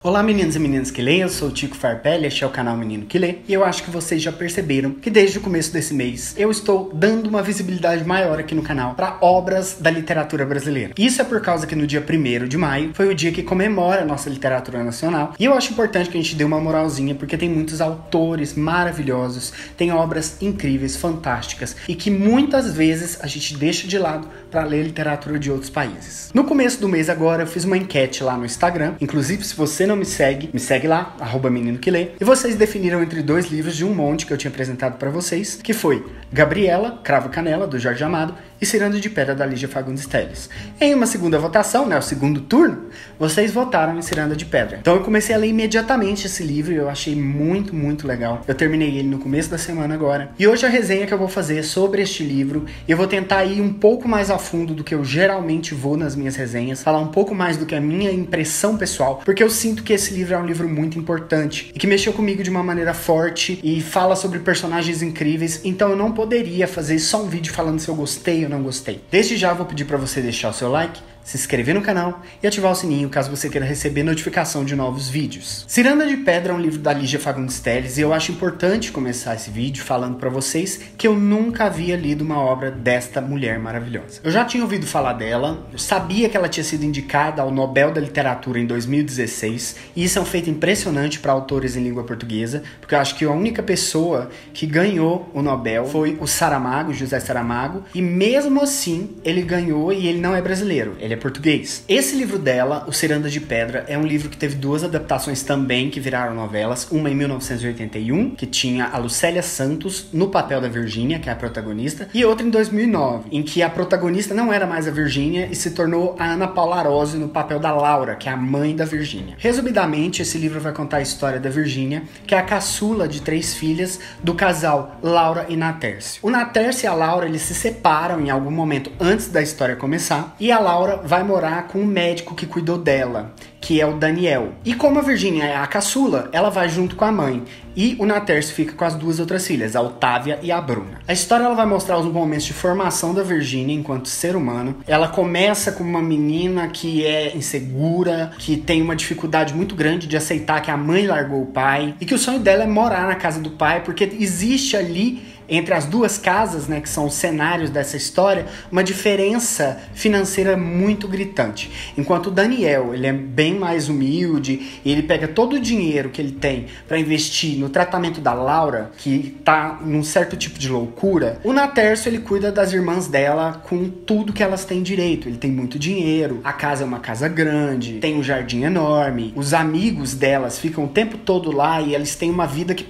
Olá meninos e meninas que leem, eu sou o Tico Farpelli, este é o canal Menino que Lê, e eu acho que vocês já perceberam que desde o começo desse mês eu estou dando uma visibilidade maior aqui no canal para obras da literatura brasileira. Isso é por causa que no dia 1º de maio foi o dia que comemora a nossa literatura nacional, e eu acho importante que a gente dê uma moralzinha, porque tem muitos autores maravilhosos, tem obras incríveis, fantásticas, e que muitas vezes a gente deixa de lado para ler literatura de outros países. No começo do mês agora eu fiz uma enquete lá no Instagram, inclusive se você não me segue lá, @menino que lê. E vocês definiram entre dois livros de um monte que eu tinha apresentado pra vocês, que foi Gabriela, Cravo e Canela, do Jorge Amado, e Ciranda de Pedra, da Lígia Fagundes Telles. Em uma segunda votação, o segundo turno, vocês votaram em Ciranda de Pedra. Então eu comecei a ler imediatamente esse livro e eu achei muito legal. Eu terminei ele no começo da semana agora. E hoje a resenha que eu vou fazer é sobre este livro, e eu vou tentar ir um pouco mais a fundo do que eu geralmente vou nas minhas resenhas, falar um pouco mais do que a minha impressão pessoal, porque eu sinto que esse livro é um livro muito importante e que mexeu comigo de uma maneira forte e fala sobre personagens incríveis, então eu não poderia fazer só um vídeo falando se eu gostei ou não gostei. Desde já vou pedir para você deixar o seu like, se inscrever no canal e ativar o sininho caso você queira receber notificação de novos vídeos. Ciranda de Pedra é um livro da Lígia Fagundes Telles e eu acho importante começar esse vídeo falando pra vocês que eu nunca havia lido uma obra desta mulher maravilhosa. Eu já tinha ouvido falar dela, eu sabia que ela tinha sido indicada ao Nobel da Literatura em 2016, e isso é um feito impressionante para autores em língua portuguesa, porque eu acho que a única pessoa que ganhou o Nobel foi o Saramago, José Saramago, e mesmo assim ele ganhou e ele não é brasileiro, ele é português. Esse livro dela, o Ciranda de Pedra, é um livro que teve duas adaptações também que viraram novelas, uma em 1981, que tinha a Lucélia Santos no papel da Virgínia, que é a protagonista, e outra em 2009, em que a protagonista não era mais a Virgínia e se tornou a Ana Paula Arósio no papel da Laura, que é a mãe da Virgínia. Resumidamente, esse livro vai contar a história da Virgínia, que é a caçula de 3 filhas do casal Laura e Natércio. O Natércio e a Laura, eles se separam em algum momento antes da história começar, e a Laura vai morar com o médico que cuidou dela, que é o Daniel. E como a Virgínia é a caçula, ela vai junto com a mãe. E o Natércio fica com as duas outras filhas, a Otávia e a Bruna. A história ela vai mostrar os momentos de formação da Virgínia enquanto ser humano. Ela começa com uma menina que é insegura, que tem uma dificuldade muito grande de aceitar que a mãe largou o pai, e que o sonho dela é morar na casa do pai, porque existe ali entre as duas casas, que são os cenários dessa história, uma diferença financeira muito gritante. Enquanto o Daniel, ele é bem mais humilde, e ele pega todo o dinheiro que ele tem para investir no tratamento da Laura, que tá num certo tipo de loucura, o Natércio, ele cuida das irmãs dela com tudo que elas têm direito. Ele tem muito dinheiro, a casa é uma casa grande, tem um jardim enorme, os amigos delas ficam o tempo todo lá e eles têm uma vida que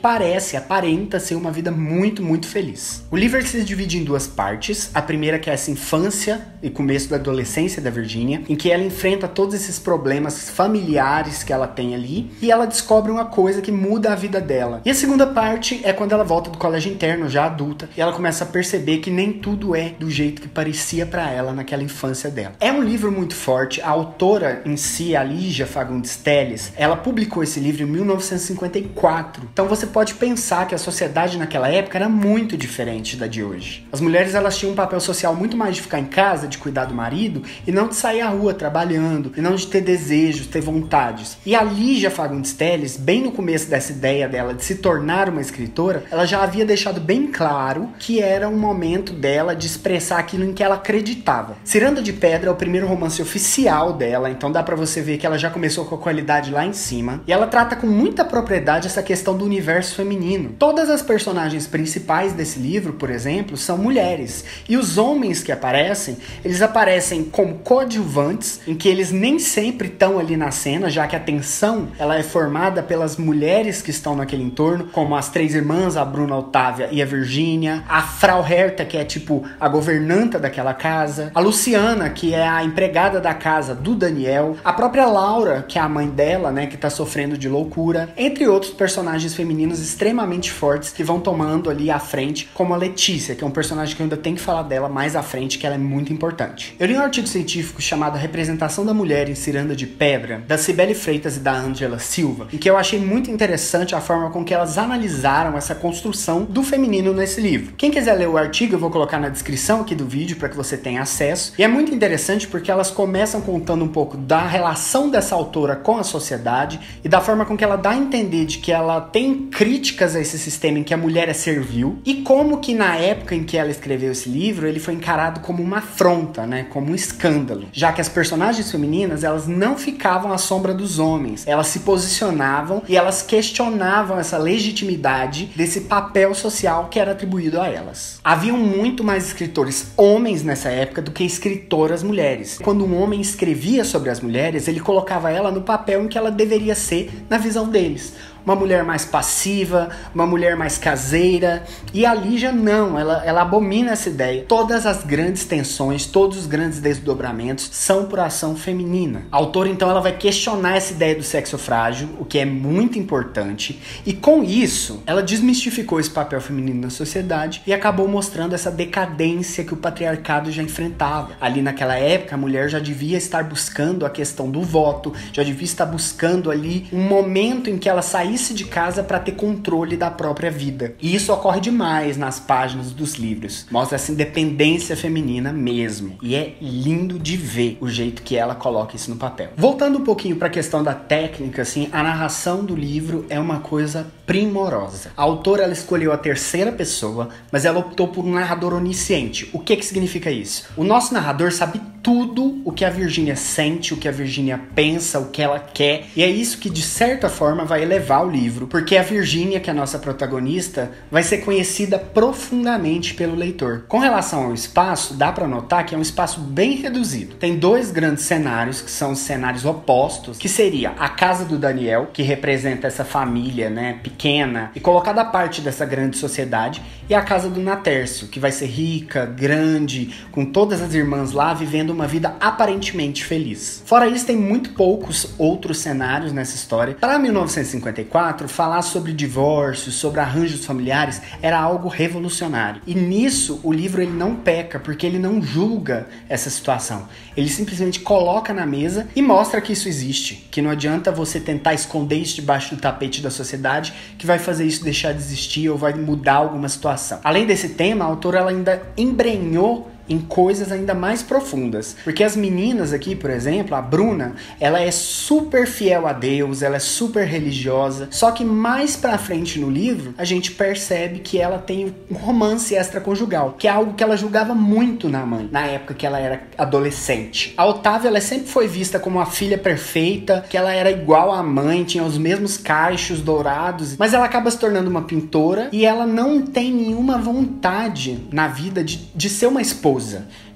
aparenta ser uma vida muito feliz. O livro se divide em duas partes. A primeira, que é essa infância e começo da adolescência da Virgínia, em que ela enfrenta todos esses problemas familiares que ela tem ali, e ela descobre uma coisa que muda a vida dela. E a segunda parte é quando ela volta do colégio interno, já adulta, e ela começa a perceber que nem tudo é do jeito que parecia pra ela naquela infância dela. É um livro muito forte. A autora em si, a Lígia Fagundes Telles, ela publicou esse livro em 1954. Então você pode pensar que a sociedade naquela época era muito diferente da de hoje. As mulheres, elas tinham um papel social muito mais de ficar em casa, de cuidar do marido, e não de sair à rua trabalhando, e não de ter desejos, ter vontades. E a Lígia Fagundes Telles, bem no começo dessa ideia dela de se tornar uma escritora, ela já havia deixado bem claro que era um momento dela de expressar aquilo em que ela acreditava. Ciranda de Pedra é o primeiro romance oficial dela, então dá pra você ver que ela já começou com a qualidade lá em cima, e ela trata com muita propriedade essa questão do universo feminino. Todas as personagens principais desse livro, por exemplo, são mulheres, e os homens que aparecem, eles aparecem como coadjuvantes, em que eles nem sempre estão ali na cena, já que a tensão ela é formada pelas mulheres que estão naquele entorno, como as 3 irmãs, a Bruna, a Otávia e a Virgínia, a Frau Herta, que é tipo a governanta daquela casa, a Luciana, que é a empregada da casa do Daniel, a própria Laura, que é a mãe dela, que tá sofrendo de loucura, entre outros personagens femininos extremamente fortes que vão tomando ali a frente frente, como a Letícia, que é um personagem que eu ainda tenho que falar dela mais à frente, que ela é muito importante. Eu li um artigo científico chamado Representação da Mulher em Ciranda de Pedra, da Cibele Freitas e da Ângela Silva, em que eu achei muito interessante a forma com que elas analisaram essa construção do feminino nesse livro. Quem quiser ler o artigo, eu vou colocar na descrição aqui do vídeo para que você tenha acesso. E é muito interessante porque elas começam contando um pouco da relação dessa autora com a sociedade e da forma com que ela dá a entender de que ela tem críticas a esse sistema em que a mulher é servil, e como que na época em que ela escreveu esse livro, ele foi encarado como uma afronta, né, como um escândalo, já que as personagens femininas, elas não ficavam à sombra dos homens, elas se posicionavam e elas questionavam essa legitimidade desse papel social que era atribuído a elas. Haviam muito mais escritores homens nessa época do que escritoras mulheres. Quando um homem escrevia sobre as mulheres, ele colocava ela no papel em que ela deveria ser na visão deles. Uma mulher mais passiva, uma mulher mais caseira. E a Lígia não, ela abomina essa ideia. Todas as grandes tensões, todos os grandes desdobramentos são por ação feminina. A autora, então, ela vai questionar essa ideia do sexo frágil, o que é muito importante. E com isso, ela desmistificou esse papel feminino na sociedade e acabou mostrando essa decadência que o patriarcado já enfrentava. Ali naquela época, a mulher já devia estar buscando a questão do voto, já devia estar buscando ali um momento em que ela saísse de casa para ter controle da própria vida. E isso ocorre demais nas páginas dos livros. Mostra essa independência feminina mesmo. E é lindo de ver o jeito que ela coloca isso no papel. Voltando um pouquinho para a questão da técnica, assim, a narração do livro é uma coisa primorosa. A autora, ela escolheu a terceira pessoa, mas ela optou por um narrador onisciente. O que significa isso? O nosso narrador sabe tudo o que a Virgínia sente, o que a Virgínia pensa, o que ela quer. E é isso que, de certa forma, vai elevar o livro, porque a Virgínia, que é a nossa protagonista, vai ser conhecida profundamente pelo leitor. Com relação ao espaço, dá para notar que é um espaço bem reduzido. Tem dois grandes cenários, que são os cenários opostos, que seria a casa do Daniel, que representa essa família, né, pequena, e colocada à parte dessa grande sociedade, e a casa do Natércio, que vai ser rica, grande, com todas as irmãs lá, vivendo uma vida aparentemente feliz. Fora isso, tem muito poucos outros cenários nessa história. Para 1954, falar sobre divórcio, sobre arranjos familiares, era algo revolucionário. E nisso, o livro ele não peca, porque ele não julga essa situação. Ele simplesmente coloca na mesa e mostra que isso existe. Que não adianta você tentar esconder isso debaixo do tapete da sociedade, que vai fazer isso deixar de existir ou vai mudar alguma situação. Além desse tema, a autora ela ainda embrenhou em coisas ainda mais profundas. Porque as meninas aqui, por exemplo, a Bruna, ela é super fiel a Deus, ela é super religiosa, só que mais pra frente no livro, a gente percebe que ela tem um romance extraconjugal, que é algo que ela julgava muito na mãe, na época que ela era adolescente. A Otávia, ela sempre foi vista como a filha perfeita, que ela era igual à mãe, tinha os mesmos cachos dourados, mas ela acaba se tornando uma pintora e ela não tem nenhuma vontade na vida de ser uma esposa,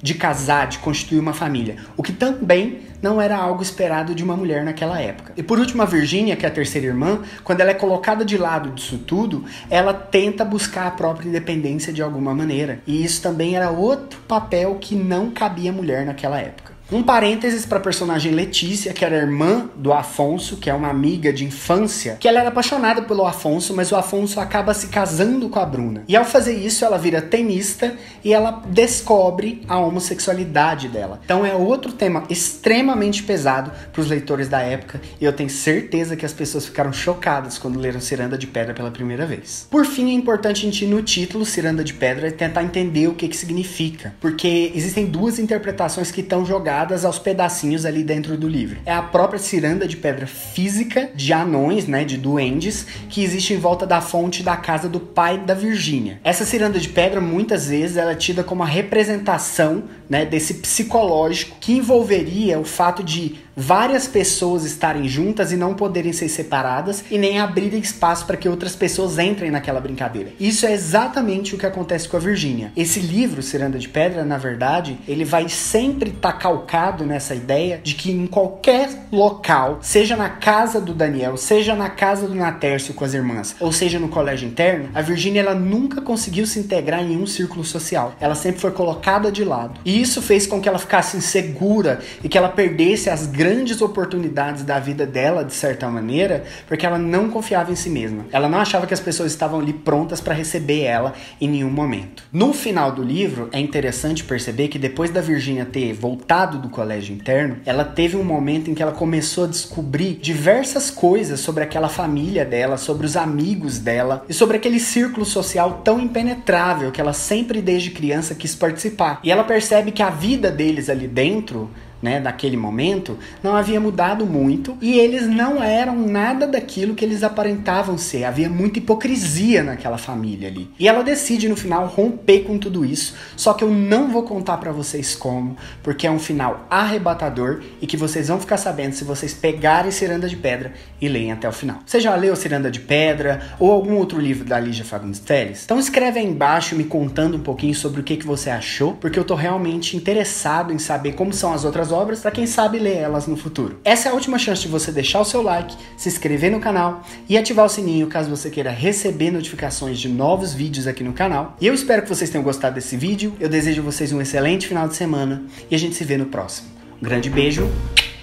de casar, de constituir uma família, o que também não era algo esperado de uma mulher naquela época. E por último, a Virgínia, que é a terceira irmã, quando ela é colocada de lado disso tudo, ela tenta buscar a própria independência de alguma maneira. E isso também era outro papel que não cabia à mulher naquela época. Um parênteses para a personagem Letícia, que era irmã do Afonso, que é uma amiga de infância, que ela era apaixonada pelo Afonso, mas o Afonso acaba se casando com a Bruna. E ao fazer isso, ela vira tenista e ela descobre a homossexualidade dela. Então é outro tema extremamente pesado para os leitores da época, e eu tenho certeza que as pessoas ficaram chocadas quando leram Ciranda de Pedra pela primeira vez. Por fim, é importante a gente ir no título Ciranda de Pedra e tentar entender o que significa, porque existem duas interpretações que estão jogadas aos pedacinhos ali dentro do livro. É a própria ciranda de pedra física de anões, né, de duendes, que existe em volta da fonte da casa do pai da Virgínia. Essa ciranda de pedra, muitas vezes, ela é tida como a representação, né, desse psicológico que envolveria o fato de várias pessoas estarem juntas e não poderem ser separadas e nem abrirem espaço para que outras pessoas entrem naquela brincadeira. Isso é exatamente o que acontece com a Virgínia. Esse livro, Ciranda de Pedra, na verdade, ele vai sempre estar calcado nessa ideia de que em qualquer local, seja na casa do Daniel, seja na casa do Natércio com as irmãs, ou seja no colégio interno, a Virgínia ela nunca conseguiu se integrar em um círculo social. Ela sempre foi colocada de lado. E isso fez com que ela ficasse insegura e que ela perdesse as grandes grandes oportunidades da vida dela, de certa maneira, porque ela não confiava em si mesma. Ela não achava que as pessoas estavam ali prontas para receber ela em nenhum momento. No final do livro, é interessante perceber que depois da Virginia ter voltado do colégio interno, ela teve um momento em que ela começou a descobrir diversas coisas sobre aquela família dela, sobre os amigos dela e sobre aquele círculo social tão impenetrável que ela sempre desde criança quis participar. E ela percebe que a vida deles ali dentro, né, naquele momento, não havia mudado muito e eles não eram nada daquilo que eles aparentavam ser. Havia muita hipocrisia naquela família ali. E ela decide no final romper com tudo isso, só que eu não vou contar pra vocês como, porque é um final arrebatador e que vocês vão ficar sabendo se vocês pegarem Ciranda de Pedra e leem até o final. Você já leu Ciranda de Pedra ou algum outro livro da Lígia Fagundes Telles? Então escreve aí embaixo me contando um pouquinho sobre o que você achou, porque eu tô realmente interessado em saber como são as outras obras, para quem sabe ler elas no futuro. Essa é a última chance de você deixar o seu like, se inscrever no canal e ativar o sininho caso você queira receber notificações de novos vídeos aqui no canal. E eu espero que vocês tenham gostado desse vídeo, eu desejo a vocês um excelente final de semana e a gente se vê no próximo. Um grande beijo,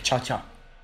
tchau, tchau.